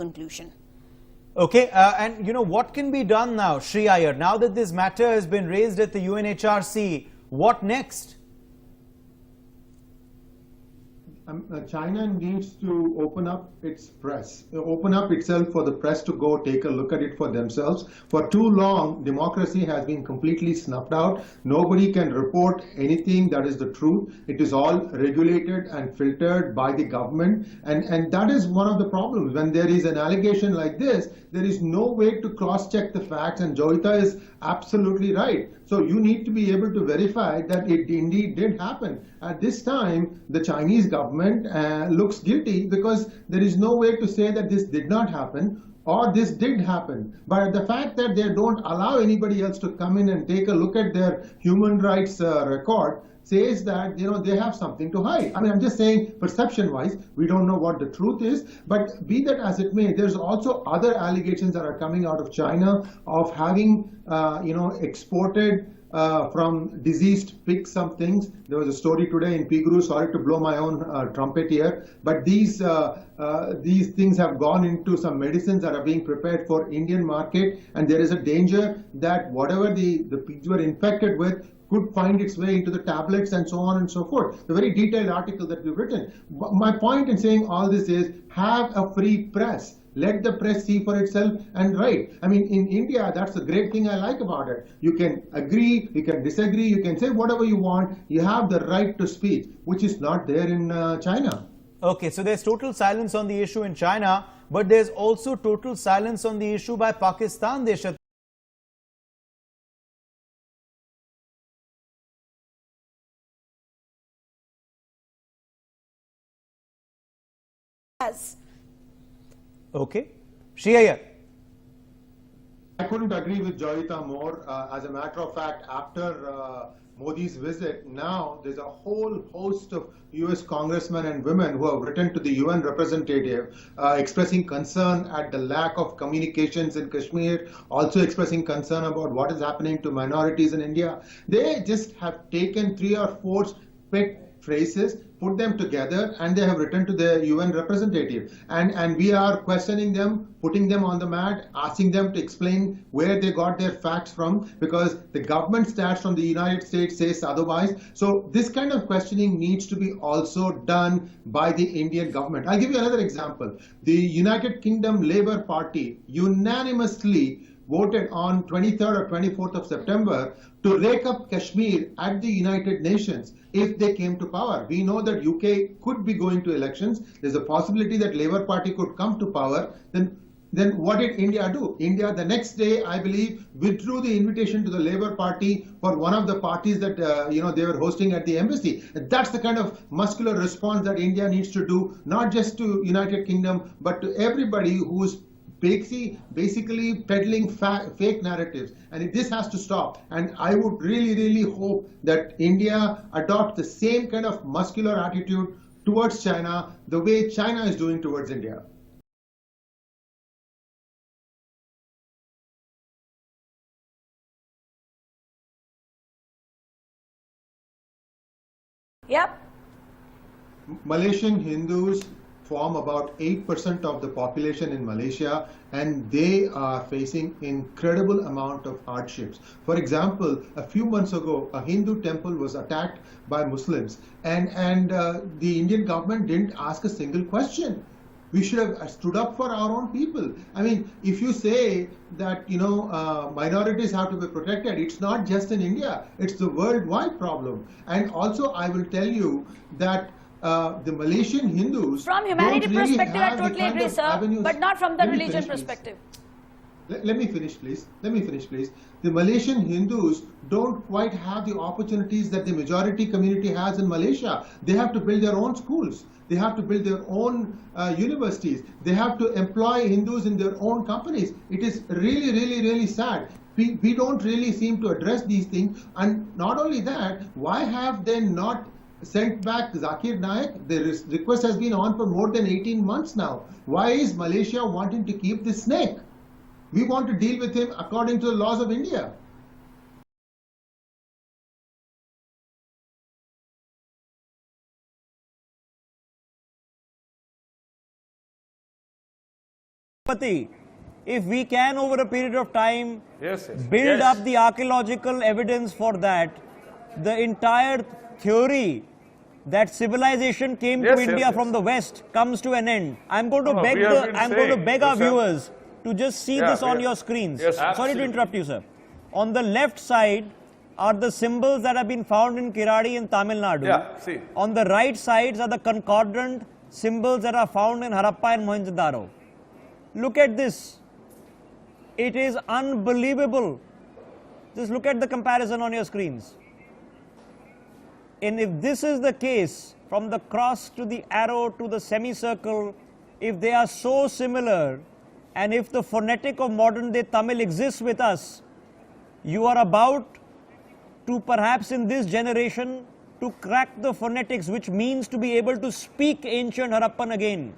conclusion. Okay, and what can be done now, Sree Iyer? Now that this matter has been raised at the UNHRC, what next? China needs to open up its press, open up itself for the press to go take a look at it for themselves. For too long, democracy has been completely snuffed out. Nobody can report anything that is the truth. It is all regulated and filtered by the government. And that is one of the problems. When there is an allegation like this, there is no way to cross-check the facts. And Joyita is absolutely right. So you need to be able to verify that it indeed did happen. At this time, the Chinese government looks guilty because there is no way to say that this did not happen or this did happen. But the fact that they don't allow anybody else to come in and take a look at their human rights record says that they have something to hide. I mean, I'm just saying perception-wise, we don't know what the truth is. But be that as it may, there's also other allegations that are coming out of China of having exported from diseased pigs some things. There was a story today in PGurus, sorry to blow my own trumpet here, but these things have gone into some medicines that are being prepared for Indian market, and there is a danger that whatever the pigs were infected with could find its way into the tablets and so on and so forth. The very detailed article that we've written. My point in saying all this is have a free press. Let the press see for itself and write. I mean, in India, that's the great thing I like about it. You can agree, you can disagree, you can say whatever you want. You have the right to speech, which is not there in China. Okay, so there's total silence on the issue in China, but there's also total silence on the issue by Pakistan, Deshat. Okay. Sree Iyer. I couldn't agree with Joyita more. As a matter of fact, after Modi's visit, now there's a whole host of US congressmen and women who have written to the UN representative expressing concern at the lack of communications in Kashmir, also expressing concern about what is happening to minorities in India. They just have taken 3 or 4 pet phrases, put them together, and they have written to the UN representative. And we are questioning them, putting them on the mat, asking them to explain where they got their facts from, because the government stats from the United States says otherwise. So this kind of questioning needs to be also done by the Indian government. I'll give you another example. The United Kingdom Labour Party unanimously voted on 23rd or 24th of September to rake up Kashmir at the United Nations if they came to power. We know that UK could be going to elections. There's a possibility that Labour Party could come to power. Then what did India do? India, the next day, I believe, withdrew the invitation to the Labour Party for one of the parties that they were hosting at the embassy. That's the kind of muscular response that India needs to do, not just to United Kingdom, but to everybody who's basically peddling fake narratives. And this has to stop. And I would really, really hope that India adopts the same kind of muscular attitude towards China, the way China is doing towards India. Yep. Malaysian Hindus form about 8% of the population in Malaysia, and they are facing incredible amount of hardships. For example, a few months ago, a Hindu temple was attacked by Muslims, and the Indian government didn't ask a single question. We should have stood up for our own people. I mean, if you say that minorities have to be protected, it's not just in India; it's the worldwide problem. And also, I will tell you that the Malaysian Hindus, from humanity don't really perspective, I have totally agree, sir, but not from the religion perspective. Let me finish, please. The Malaysian Hindus don't quite have the opportunities that the majority community has in Malaysia. They have to build their own schools. They have to build their own universities. They have to employ Hindus in their own companies. It is really, really, really sad. We don't really seem to address these things. And not only that, why have they not sent back Zakir Naik? The request has been on for more than 18 months now. Why is Malaysia wanting to keep this snake? We want to deal with him according to the laws of India. Saraswati, if we can over a period of time build Yes. up the archaeological evidence for that, the entire theory that civilization came to Yes, India yes, from yes. the West comes to an end. I'm going to No, beg we have been I'm going to saying, beg our yes, sir. viewers to just see Yeah, this on we- your screens. Yes, Sorry to absolutely. interrupt you, sir. On the left side are the symbols that have been found in Kiradi in Tamil Nadu. Yeah, see. On the right sides are the concordant symbols that are found in Harappa and Mohenjo-daro. Look at this. It is unbelievable. Just look at the comparison on your screens. And if this is the case, from the cross to the arrow to the semicircle, if they are so similar, and if the phonetic of modern day Tamil exists with us, you are about to perhaps in this generation to crack the phonetics, which means to be able to speak ancient Harappan again.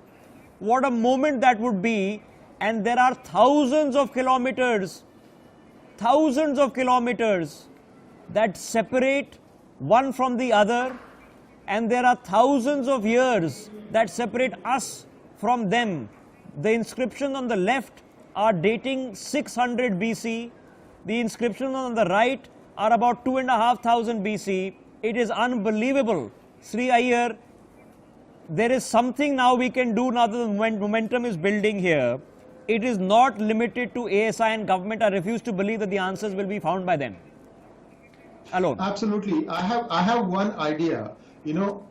What a moment that would be. And there are thousands of kilometers that separate one from the other, and there are thousands of years that separate us from them. The inscriptions on the left are dating 600 BC. The inscriptions on the right are about 2,500 BC. It is unbelievable. Sree Iyer, there is something now we can do now that the momentum is building here. It is not limited to ASI and government. I refuse to believe that the answers will be found by them alone. Absolutely. I have one idea.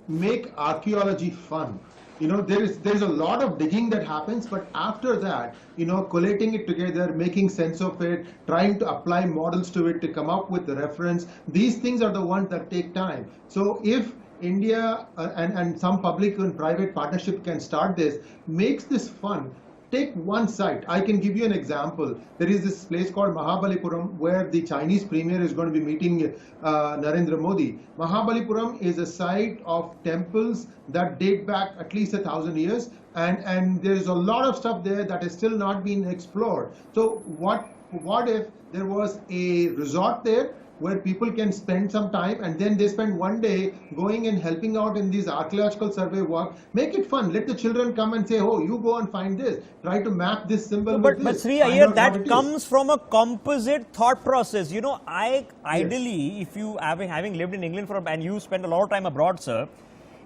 Make archaeology fun. There's a lot of digging that happens, but after that, collating it together, making sense of it, trying to apply models to it to come up with the reference. These things are the ones that take time. So if India and some public and private partnership can start this, makes this fun. Take one site. I can give you an example. There is this place called Mahabalipuram where the Chinese premier is going to be meeting Narendra Modi. Mahabalipuram is a site of temples that date back at least 1,000 years, and there is a lot of stuff there that has still not been explored. So what if there was a resort there where people can spend some time, and then they spend one day going and helping out in these archaeological survey work. Make it fun. Let the children come and say, oh, you go and find this. Try to map this symbol with this. But Sree Find Iyer, out what that it comes is. from a composite thought process. Ideally, if you having lived in England and you spend a lot of time abroad, sir,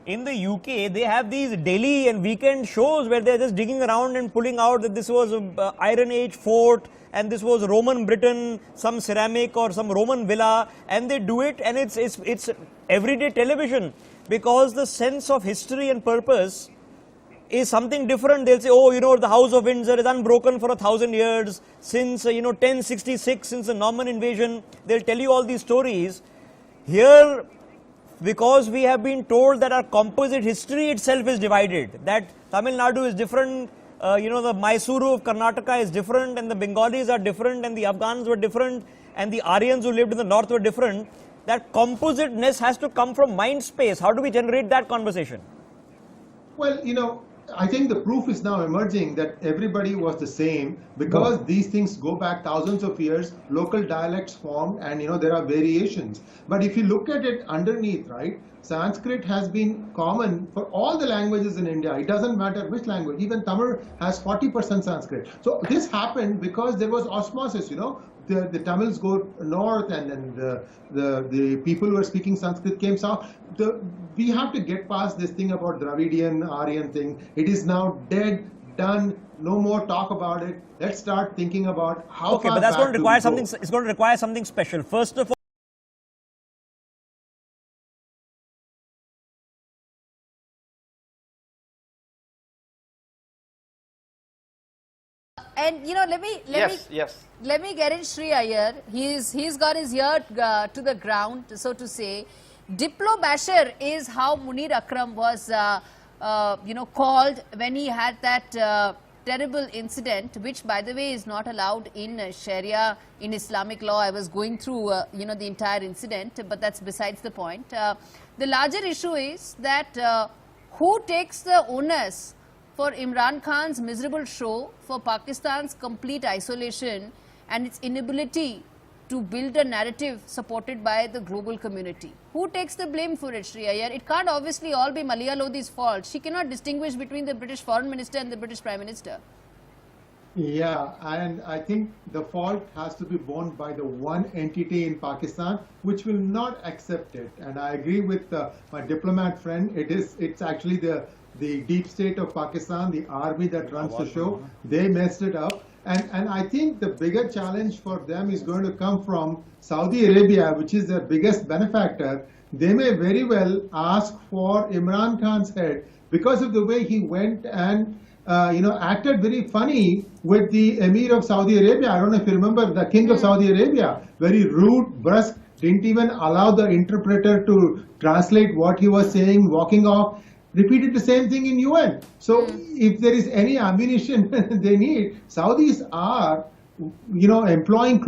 in the UK, they have these daily and weekend shows where they're just digging around and pulling out that this was an Iron Age fort and this was Roman Britain, some ceramic or some Roman villa, and they do it, and it's everyday television, because the sense of history and purpose is something different. They'll say, oh, the House of Windsor is unbroken for 1,000 years since 1066, since the Norman invasion. They'll tell you all these stories. Here, because we have been told that our composite history itself is divided, that Tamil Nadu is different, the Mysuru of Karnataka is different, and the Bengalis are different, and the Afghans were different, and the Aryans who lived in the north were different. That compositeness has to come from mind space. How do we generate that conversation? Well, I think the proof is now emerging that everybody was the same, because these things go back thousands of years, local dialects formed, and there are variations. But if you look at it underneath, right, Sanskrit has been common for all the languages in India. It doesn't matter which language. Even Tamil has 40% Sanskrit. So this happened because there was osmosis, The Tamils go north, and then the people who are speaking Sanskrit came south. We have to get past this thing about Dravidian, Aryan thing. It is now dead, done. No more talk about it. Let's start thinking about how. Okay, far but that's back going to do require we something. go? It's going to require something special. First of all, And let me let me get in Sree Iyer. He's got his ear to the ground, so to say. Diplo Basher is how Munir Akram was called when he had that terrible incident, which by the way is not allowed in Sharia, in Islamic law. I was going through the entire incident, but that's besides the point. The larger issue is that who takes the onus for Imran Khan's miserable show, for Pakistan's complete isolation and its inability to build a narrative supported by the global community? Who takes the blame for it, Sree Iyer? It can't obviously all be Malia Lodhi's fault. She cannot distinguish between the British Foreign Minister and the British Prime Minister. Yeah, and I think the fault has to be borne by the one entity in Pakistan which will not accept it. And I agree with my diplomat friend. It's actually the deep state of Pakistan, the army that runs the show. They messed it up. And I think the bigger challenge for them is going to come from Saudi Arabia, which is their biggest benefactor. They may very well ask for Imran Khan's head because of the way he went and acted very funny with the Emir of Saudi Arabia. I don't know if you remember the King of Saudi Arabia, very rude, brusque, didn't even allow the interpreter to translate what he was saying, walking off, repeated the same thing in UN. So if there is any ammunition they need, Saudis are, employing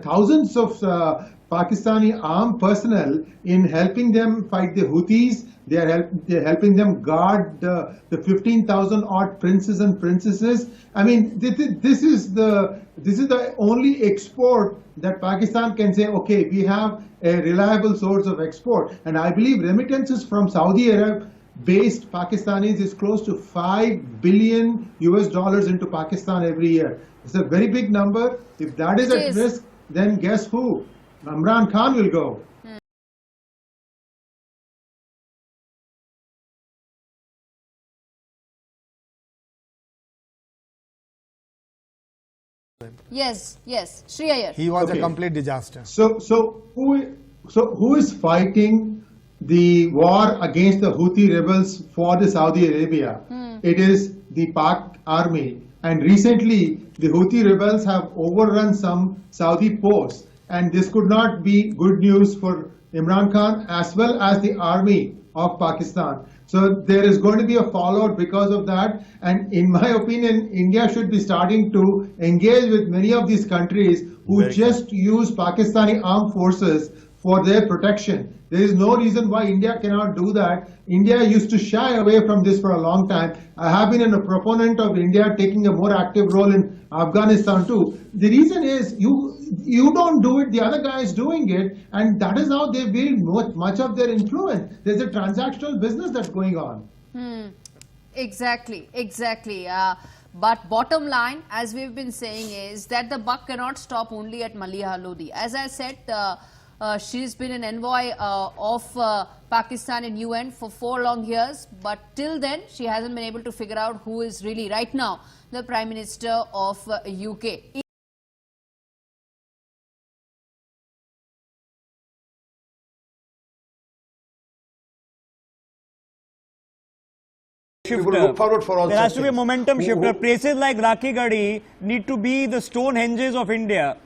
thousands of Pakistani armed personnel in helping them fight the Houthis. They're helping them guard the 15,000 odd princes and princesses. I mean, this is the only export that Pakistan can say, okay, we have a reliable source of export. And I believe remittances from Saudi Arab-based Pakistanis is close to $5 billion US into Pakistan every year. It's a very big number. If that is at risk, then guess who? Imran Khan will go. Yes, Sree Iyer. He was a complete disaster. So who is fighting the war against the Houthi rebels for the Saudi Arabia? It is the Pak army. And recently, the Houthi rebels have overrun some Saudi posts. And this could not be good news for Imran Khan as well as the army of Pakistan. So there is going to be a fallout because of that. And in my opinion, India should be starting to engage with many of these countries who just use Pakistani armed forces for their protection. There is no reason why India cannot do that. India used to shy away from this for a long time. I have been a proponent of India taking a more active role in Afghanistan too. The reason is you don't do it, the other guy is doing it, and that is how they build much of their influence. There's a transactional business that's going on. Exactly. But bottom line, as we've been saying, is that the buck cannot stop only at Maliha Lodi. As I said, she's been an envoy of Pakistan in UN for 4 long years, but till then she hasn't been able to figure out who is really right now the Prime Minister of UK. Look forward for all there has to things. be a momentum shifter. Places like Rakhigarhi need to be the Stonehenges of India,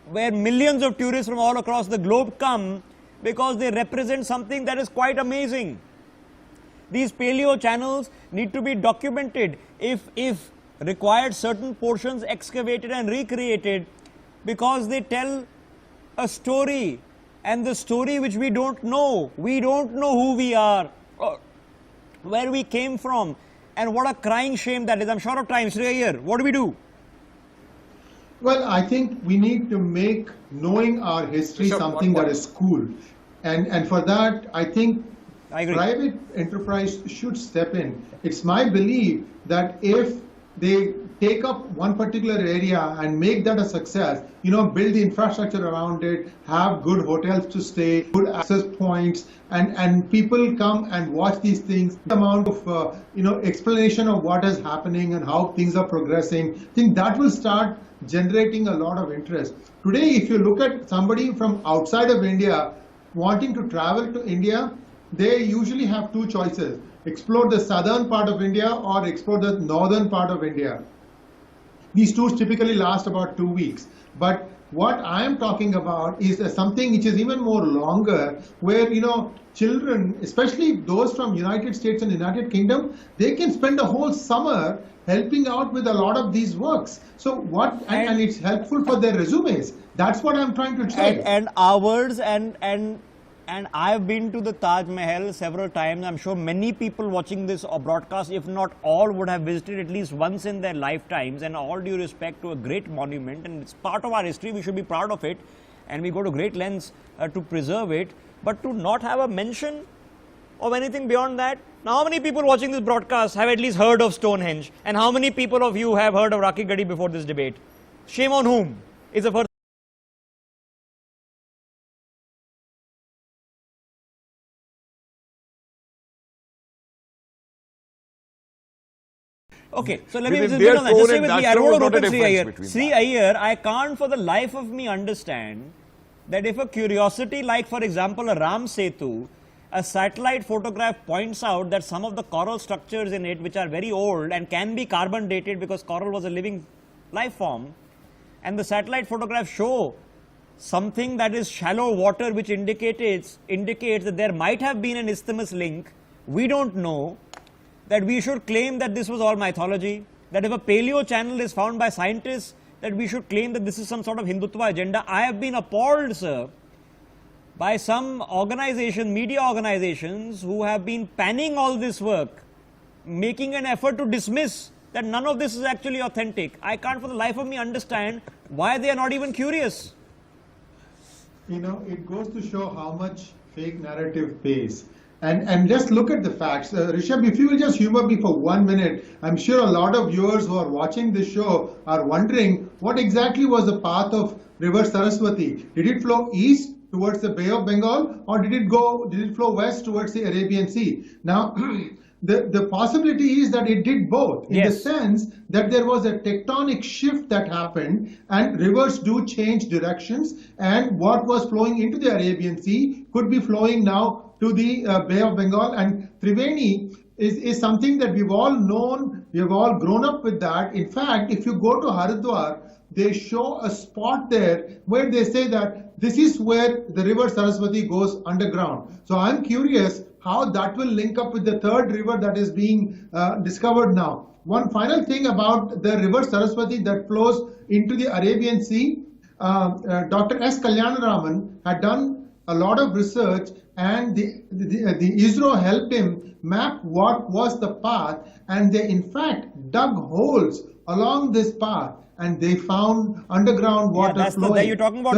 where millions of tourists from all across the globe come because they represent something that is quite amazing. These paleo channels need to be documented, if required, certain portions excavated and recreated, because they tell a story, and the story which we don't know. We don't know who we are, where we came from, and what a crying shame that is. I'm short of time. Sree Iyer, what do we do? Well, I think we need to make knowing our history something that is cool. And for that, I think private enterprise should step in. It's my belief that if they take up one particular area and make that a success, build the infrastructure around it, have good hotels to stay, good access points, and people come and watch these things. The amount of, explanation of what is happening and how things are progressing, I think that will start generating a lot of interest. Today, if you look at somebody from outside of India wanting to travel to India, they usually have 2 choices: explore the southern part of India or explore the northern part of India. These tours typically last about 2 weeks. But what I am talking about is something which is even more longer, where, children, especially those from United States and United Kingdom, they can spend a whole summer helping out with a lot of these works. So and it's helpful for their resumes. That's what I'm trying to say. And hours and I've been to the Taj Mahal several times. I'm sure many people watching this broadcast, if not all, would have visited at least once in their lifetimes. And all due respect to a great monument, and it's part of our history, we should be proud of it, and we go to great lengths to preserve it. But to not have a mention of anything beyond that? Now, how many people watching this broadcast have at least heard of Stonehenge? And how many people of you have heard of Rakhi Gadi before this debate? Shame on whom is the first. Okay, so let me just build on that. Just stay with me. I don't want to open Sree Iyer. Sree Iyer, I can't for the life of me understand that if a curiosity like, for example, a Ram Setu, a satellite photograph points out that some of the coral structures in it, which are very old and can be carbon dated because coral was a living life form, and the satellite photographs show something that is shallow water, which indicates that there might have been an isthmus link. We don't know. That we should claim that this was all mythology, that if a paleo channel is found by scientists, that we should claim that this is some sort of Hindutva agenda. I have been appalled, sir, by some organization, media organizations who have been panning all this work, making an effort to dismiss that none of this is actually authentic. I can't for the life of me understand why they are not even curious. You know, it goes to show how much fake narrative pays. And just look at the facts. Rishabh, if you will just humor me for 1 minute, I'm sure a lot of viewers who are watching this show are wondering what exactly was the path of river Saraswati. Did it flow east towards the Bay of Bengal, or did it flow west towards the Arabian Sea? Now, the possibility is that it did both, in the sense that there was a tectonic shift that happened, and rivers do change directions, and what was flowing into the Arabian Sea could be flowing now to the Bay of Bengal. And Triveni is something that we've all known, we've all grown up with that. In fact, if you go to Haridwar, they show a spot there where they say that this is where the river Saraswati goes underground. So I'm curious how that will link up with the third river that is being discovered now. One final thing about the river Saraswati that flows into the Arabian Sea, Dr. S. Kalyanaraman had done a lot of research, and the ISRO helped him map what was the path, and they in fact dug holes along this path, and they found underground water flowing. You're talking about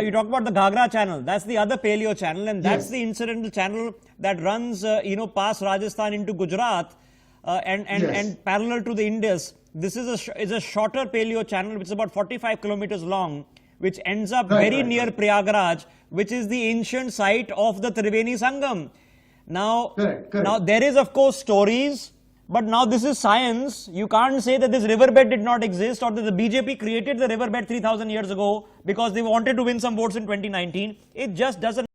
you're talking about the Ghagra channel. That's the other paleo channel, and that's the incidental channel that runs past Rajasthan into Gujarat and parallel to the Indus. This is a shorter paleo channel, which is about 45 kilometers long, which ends up very near Prayagraj, which is the ancient site of the Triveni Sangam. Now, now there is of course stories, but now this is science. You can't say that this riverbed did not exist, or that the BJP created the riverbed 3,000 years ago because they wanted to win some votes in 2019. It just doesn't.